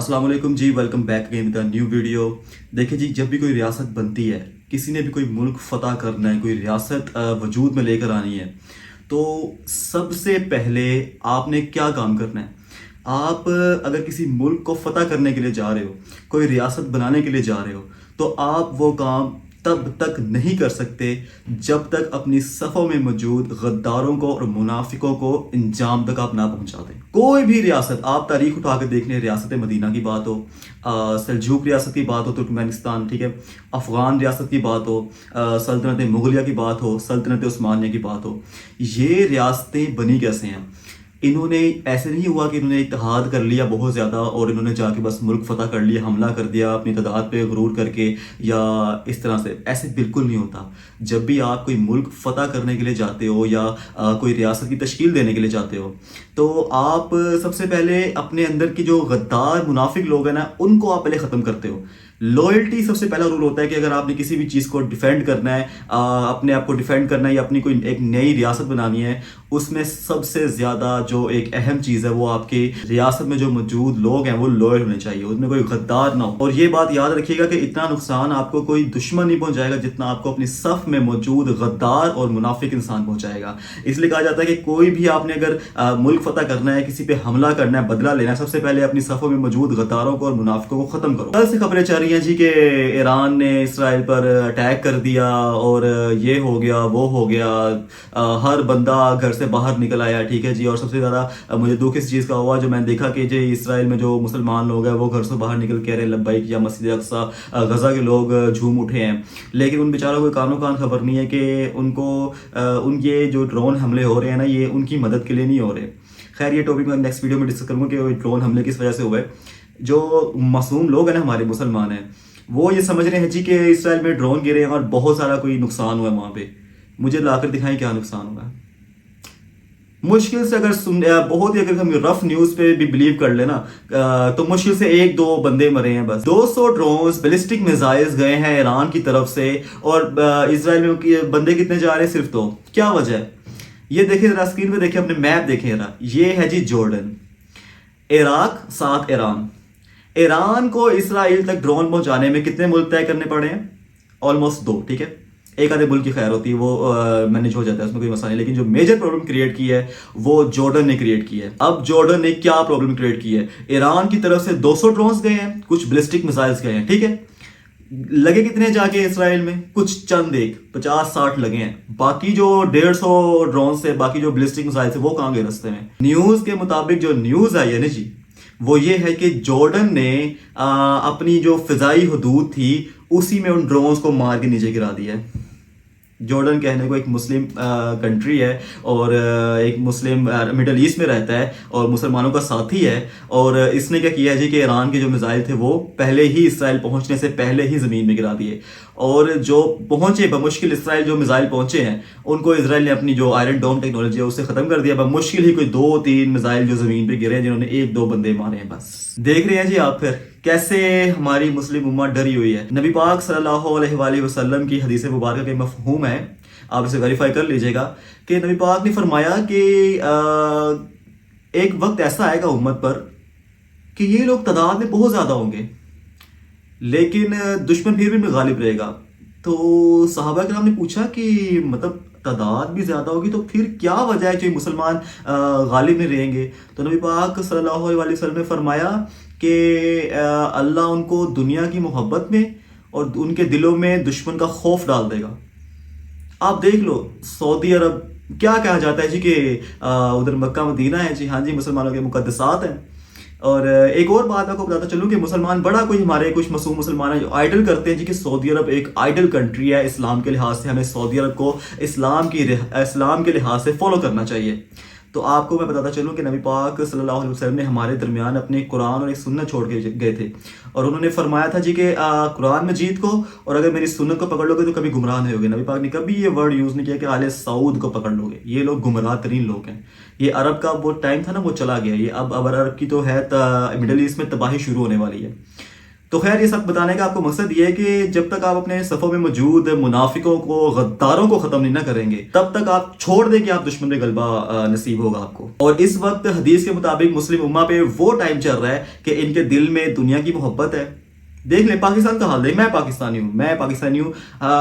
अस्सलाम वालेकुम जी, welcome back again with a new video. देखिए जी, जब भी कोई रियासत बनती है, किसी ने भी कोई मुल्क फ़तह करना है, कोई रियासत वजूद में लेकर आनी है, तो सबसे पहले आपने क्या काम करना है? आप अगर किसी मुल्क को फ़तह करने के लिए जा रहे हो, कोई रियासत बनाने के लिए जा रहे हो, तो आप वो काम तब तक नहीं कर सकते जब तक अपनी सफ़ों में मौजूद गद्दारों को और मुनाफिकों को इंजाम तक आप ना पहुंचा दें। कोई भी रियासत, आप तारीख उठा कर देख लें, रियासत मदीना की बात हो, सल्जूक रियासत की बात हो तुर्कमेनिस्तान, ठीक है, अफ़गान रियासत की बात हो, सल्तनत मुगलिया की बात हो, सल्तनत उस्मानिया की बात हो, ये रियासतें बनी कैसे हैं? इन्होंने ऐसे नहीं हुआ कि इन्होंने इत्तेहाद कर लिया बहुत ज़्यादा और इन्होंने जाके बस मुल्क फ़तह कर लिया, हमला कर दिया अपनी तादाद पे गुरूर करके, या इस तरह से। ऐसे बिल्कुल नहीं होता। जब भी आप कोई मुल्क फ़तह करने के लिए जाते हो या कोई रियासत की तश्कील देने के लिए जाते हो, तो आप सबसे पहले अपने अंदर की जो गद्दार मुनाफिक लोग हैं ना, उनको आप पहले ख़त्म करते हो। लॉयल्टी सबसे पहला रूल होता है कि अगर आपने किसी भी चीज़ को डिफेंड करना है, अपने आप को डिफेंड करना है या अपनी कोई एक नई रियासत बनानी है, उसमें सबसे ज़्यादा जो एक अहम चीज़ है वो आपके रियासत में जो मौजूद लोग हैं वो लॉयल होने चाहिए, उसमें कोई गद्दार ना हो। और ये बात याद रखिएगा कि इतना नुकसान आपको कोई दुश्मन नहीं पहुंचाएगा जितना आपको अपनी सफ़ में मौजूद गद्दार और मुनाफिक इंसान पहुंचाएगा। इसलिए कहा जाता है कि कोई भी आपने अगर मुल्क फ़तह करना है, किसी पे हमला करना है, बदला लेना है, सबसे पहले अपनी सफ़ों में मौजूद गद्दारों को और मुनाफिकों को ख़त्म करो। कल से खबरें चल रही हैं जी कि ईरान ने इसराइल पर अटैक कर दिया और ये हो गया वो हो गया, हर बंदा घर से बाहर निकल आया, ठीक है जी। और सबसे ज़्यादा मुझे दुख इस चीज़ का हुआ जो मैंने देखा कि जी इसराइल में जो मुसलमान लोग हैं वो घर से बाहर निकल कह रहे लब्बैक या मस्जिद अक्सा, गज़ा के लोग झूम उठे हैं, लेकिन उन बेचारों को कानो कान खबर नहीं है कि उनको उनके जो ड्रोन हमले हो रहे हैं ना, ये उनकी मदद के लिए नहीं हो रहे। खैर, ये टॉपिक मैं नेक्स्ट वीडियो में डिस्कस करूँगा कि ड्रोन हमले किस वजह से हुए। जो मासूम लोग हैं ना, हमारे मुसलमान हैं, वो ये समझ रहे हैं जी कि इसराइल में ड्रोन गिरे हैं और बहुत सारा कोई नुकसान हुआ है वहाँ पे। मुझे लाकर दिखाएं क्या नुकसान हुआ है। मुश्किल से अगर बहुत ही अगर हम रफ न्यूज़ पे भी बिलीव कर लेना, तो मुश्किल से 1-2 बंदे मरे हैं बस। 200 ड्रोन्स बैलिस्टिक मिसाइल्स गए हैं ईरान की तरफ से, और इसराइल में बंदे कितने जा रहे हैं? सिर्फ 2। क्या वजह है? ये देखिए जरा, स्क्रीन पे देखिए, अपने मैप देखें जरा। ये है जी जॉर्डन, इराक, साथ ईरान। ईरान को इसराइल तक ड्रोन पहुंचाने में कितने मुल्क तय करने पड़े हैं? ऑलमोस्ट 2, ठीक है। एक आधे मुल्क की खैर होती है, वो मैनेज हो जाता है, उसमें कोई मसला नहीं। लेकिन जो मेजर प्रॉब्लम क्रिएट की है वो जॉर्डन ने क्रिएट की है। अब जॉर्डन ने क्या प्रॉब्लम क्रिएट की है? ईरान की तरफ से 200 ड्रोन्स गए हैं, कुछ बैलिस्टिक मिसाइल्स गए हैं, ठीक है। लगे कितने जाके इसराइल में? कुछ चंद, एक 50-60 लगे हैं। बाकी जो 150 ड्रोन से, बाकी जो बैलिस्टिक मिसाइल्स है, वो कहाँ गए रास्ते में? न्यूज़ के मुताबिक जो न्यूज़ आई है ना जी, वो ये है कि जॉर्डन ने अपनी जो फिजाई हदूद थी उसी में उन ड्रोन्स को मार के नीचे गिरा दिया है। जॉर्डन कहने को एक मुस्लिम कंट्री है और एक मुस्लिम मिडल ईस्ट में रहता है और मुसलमानों का साथी है, और इसने क्या किया है जी कि ईरान के जो मिसाइल थे वो पहले ही इसराइल पहुंचने से पहले ही ज़मीन में गिरा दिए, और जो पहुंचे बमुश्किल इसराइल, जो मिसाइल पहुंचे हैं उनको इसराइल ने अपनी जो आयरन डोम टेक्नोलॉजी है उससे ख़त्म कर दिया। बमुश्किल ही कोई 2-3 मिसाइल जो ज़मीन पर गिरे हैं, जिन्होंने 1-2 बंदे मारे हैं बस। देख रहे हैं जी आप फिर कैसे हमारी मुस्लिम उम्मा डरी हुई है। नबी पाक सल्लल्लाहु अलैहि वसल्लम की हदीस मुबारक के मफ़हूम है, आप इसे वेरीफाई कर लीजिएगा, कि नबी पाक ने फरमाया कि एक वक्त ऐसा आएगा उम्मत पर कि ये लोग तादाद में बहुत ज़्यादा होंगे लेकिन दुश्मन फिर भी गालिब रहेगा। तो सहाबा किराम ने पूछा कि मतलब तादाद भी ज़्यादा होगी तो फिर क्या वजह है कि मुसलमान गालिब नहीं रहेंगे? तो नबी पाक सल्लल्लाहु अलैहि वसल्लम ने फरमाया कि अल्लाह उनको दुनिया की मोहब्बत में और उनके दिलों में दुश्मन का खौफ डाल देगा। आप देख लो, सऊदी अरब क्या कहा जाता है जी कि उधर मक्का मदीना है जी, हाँ जी, मुसलमानों के मुकद्दसात हैं। और एक और बात आपको बताता चलूँ कि मुसलमान बड़ा कोई, हमारे कुछ मासूम मुसलमान हैं जो आइडल करते हैं जी कि सऊदी अरब एक आइडल कंट्री है इस्लाम के लिहाज से, हमें सऊदी अरब को इस्लाम के लिहाज से फॉलो करना चाहिए। तो आपको मैं बताता चलूँ कि नबी पाक सल्लल्लाहु अलैहि वसल्लम ने हमारे दरमियान अपने कुरान और एक सुन्नत छोड़ के गए थे, और उन्होंने फरमाया था जी कि कुरान मजीद को और अगर मेरी सुन्नत को पकड़ लोगे तो कभी गुमराह नहीं होगे। नबी पाक ने कभी ये वर्ड यूज़ नहीं किया कि आले सऊद को पकड़ लोगे, ये लोग गुमराह तरीन लोग हैं। ये अरब का वो टाइम था ना, वो चला गया। ये अब अरब की तो है मिडल ईस्ट में तबाही शुरू होने वाली है। تو خیر یہ سب بتانے کا آپ کو مقصد یہ ہے کہ جب تک آپ اپنے صفوں میں موجود منافقوں کو غداروں کو ختم نہیں نہ کریں گے تب تک آپ چھوڑ دیں کہ آپ دشمن پہ غلبہ نصیب ہوگا آپ کو. اور اس وقت حدیث کے مطابق مسلم امہ پہ وہ ٹائم چل رہا ہے کہ ان کے دل میں دنیا کی محبت ہے. دیکھ لیں پاکستان کا حال دیکھ, میں پاکستانی ہوں,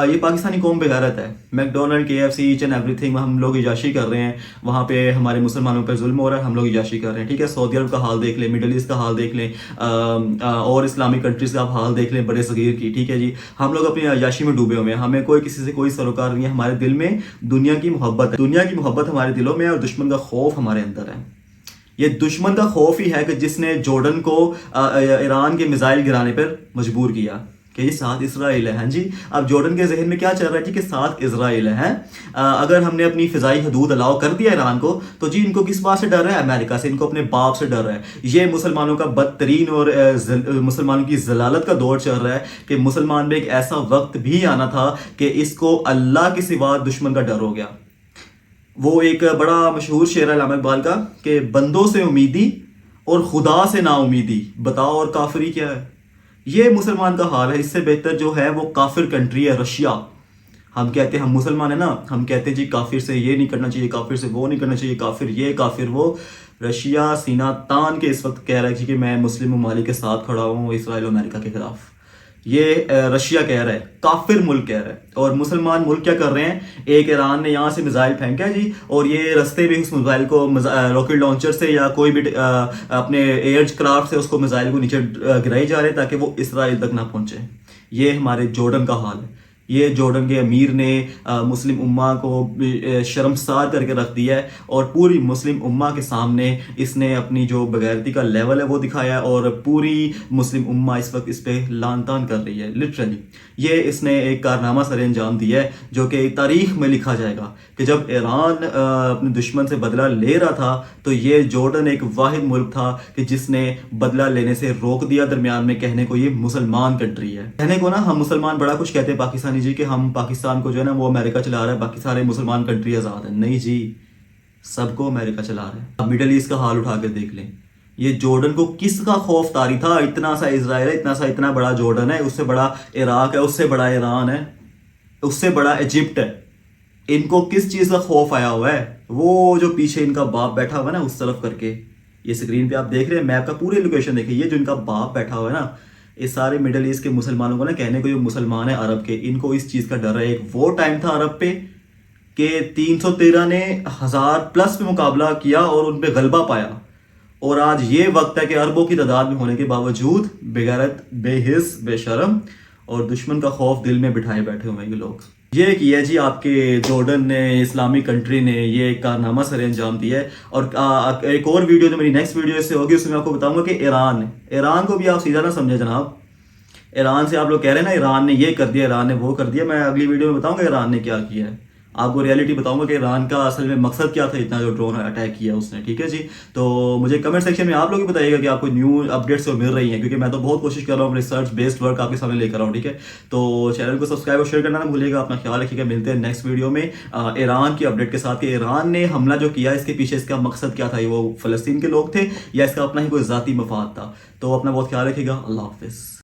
یہ پاکستانی قوم بغیرت ہے. McDonald, KFC, H and everything ہم لوگ عیاشی کر رہے ہیں, وہاں پہ ہمارے مسلمانوں پہ ظلم ہو رہا ہے, ہم لوگ عیاشی کر رہے ہیں. ٹھیک ہے, سعودی عرب کا حال دیکھ لیں, مڈل ایسٹ کا حال دیکھ لیں, اور اسلامک کنٹریز کا حال دیکھ لیں بڑے صغیر کی. ٹھیک ہے جی, ہم لوگ اپنی عیاشی میں ڈوبے ہوئے ہیں, ہمیں کوئی کسی سے کوئی سروکار نہیں ہے. ہمارے دل میں دنیا کی محبت ہے, دنیا کی محبت ہمارے دلوں میں, اور دشمن کا خوف ہمارے اندر ہے. یہ دشمن کا خوف ہی ہے کہ جس نے جارڈن کو ایران کے میزائل گرانے پر مجبور کیا کہ یہ ساتھ اسرائیل ہے. ہاں جی, اب جارڈن کے ذہن میں کیا چل رہا ہے جی کہ ساتھ اسرائیل ہے. اگر ہم نے اپنی فضائی حدود الاؤ کر دیا ایران کو تو جی ان کو کس بات سے ڈر ہے؟ امریکہ سے, ان کو اپنے باپ سے ڈر ہے. یہ مسلمانوں کا بدترین اور مسلمانوں کی ضلالت کا دور چل رہا ہے کہ مسلمان میں ایک ایسا وقت بھی آنا تھا کہ اس کو اللہ کے سوا دشمن کا ڈر ہو گیا. وہ ایک بڑا مشہور شعر ہے علامہ اقبال کا کہ بندوں سے امیدی اور خدا سے نا امیدی, بتاؤ اور کافری کیا ہے. یہ مسلمان کا حال ہے. اس سے بہتر جو ہے وہ کافر کنٹری ہے رشیا. ہم کہتے ہیں ہم مسلمان ہیں نا, ہم کہتے ہیں جی کافر سے یہ نہیں کرنا چاہیے, کافر سے وہ نہیں کرنا چاہیے, کافر یہ کافر وہ. رشیا سینہ تان کے اس وقت کہہ رہا ہے کہ میں مسلم ممالک کے ساتھ کھڑا ہوں اسرائیل و امریکہ کے خلاف. یہ رشیا کہہ رہا ہے, کافر ملک کہہ رہا ہے. اور مسلمان ملک کیا کر رہے ہیں؟ ایک ایران نے یہاں سے میزائل پھینکا ہے جی, اور یہ رستے میں اس میزائل کو راکٹ لانچر سے یا کوئی بھی اپنے ایئر کرافٹ سے اس کو میزائل کو نیچے گرائی جا رہے ہیں تاکہ وہ اسرائیل تک نہ پہنچے. یہ ہمارے جارڈن کا حال ہے. یہ جارڈن کے امیر نے مسلم امہ کو شرمسار کر کے رکھ دیا ہے, اور پوری مسلم امہ کے سامنے اس نے اپنی جو بغیرتی کا لیول ہے وہ دکھایا ہے, اور پوری مسلم امہ اس وقت اس پہ لان تان کر رہی ہے. لٹرلی یہ اس نے ایک کارنامہ سر انجام دیا ہے جو کہ تاریخ میں لکھا جائے گا کہ جب ایران اپنے دشمن سے بدلہ لے رہا تھا تو یہ جارڈن ایک واحد ملک تھا کہ جس نے بدلہ لینے سے روک دیا درمیان میں. کہنے کو یہ مسلمان کنٹری ہے, کہنے کو نا ہم مسلمان بڑا کچھ کہتے ہیں پاکستانی جی کہ ہم پاکستان کو جو ہے نا وہ امریکہ چلا رہا ہے, باقی سارے مسلمان کنٹری آزاد ہیں. نہیں جی, سب کو امریکہ چلا رہا ہے. اب مڈل ایسٹ کا حال اٹھا کے دیکھ لیں, یہ جارڈن کو کس کا خوف طاری تھا؟ اتنا سا اسرائیل ہے, اتنا بڑا جارڈن ہے, اس سے بڑا عراق ہے, اس سے بڑا ایران ہے, اس سے بڑا ایجپٹ ہے. ان کو کس چیز کا خوف آیا ہوا ہے؟ وہ جو پیچھے ان کا باپ بیٹھا ہوا ہے نا اس طرف کر کے, یہ اسکرین پہ آپ دیکھ رہے ہیں میپ کا پوری لوکیشن دیکھیں, یہ جو ان کا باپ بیٹھا ہوا ہے نا, اس سارے مڈل ایسٹ کے مسلمانوں کو نا کہنے کو جو مسلمان ہیں عرب کے, ان کو اس چیز کا ڈر ہے. ایک وہ ٹائم تھا عرب پہ کہ 313 نے 1000+ پہ مقابلہ کیا اور ان پہ غلبہ پایا, اور آج یہ وقت ہے کہ اربوں کی تعداد میں ہونے کے باوجود بغیرت, بے حس, بے شرم اور دشمن کا خوف دل میں بٹھائے بیٹھے ہوئے ہیں یہ لوگ. یہ کیا جی آپ کے جارڈن نے, اسلامک کنٹری نے یہ ایک کارنامہ سر انجام دیا ہے. اور ایک اور ویڈیو جو میری نیکسٹ ویڈیو اس سے ہوگی اس میں آپ کو بتاؤں گا کہ ایران کو بھی آپ سیدھا نہ سمجھے جناب. ایران سے آپ لوگ کہہ رہے ہیں نا ایران نے یہ کر دیا, ایران نے وہ کر دیا. میں اگلی ویڈیو میں بتاؤں گا ایران نے کیا کیا ہے, آپ کو ریئلٹی بتاؤں گا کہ ایران کا اصل میں مقصد کیا تھا اتنا جو ڈرون اٹیک کیا اس نے. ٹھیک ہے جی, تو مجھے کمنٹ سیکشن میں آپ لوگ بھی بتائیے گا کہ آپ کو نیو اپڈیٹس مل رہی ہیں, کیونکہ میں تو بہت کوشش کر رہا ہوں ریسرچ بیسڈ ورک آپ کے سامنے لے کر رہا ہوں. ٹھیک ہے, تو چینل کو سبسکرائب اور شیئر کرنا نہ بھولیے گا. اپنا خیال رکھیے گا, ملتے ہیں نیکسٹ ویڈیو میں ایران کی اپڈیٹ کے ساتھ کہ ایران نے حملہ جو کیا اس کے پیچھے اس کا مقصد کیا تھا, وہ فلسطین کے لوگ تھے یا اس کا اپنا ہی کوئی ذاتی مفاد تھا. تو اپنا بہت خیال رکھیے گا. اللہ حافظ.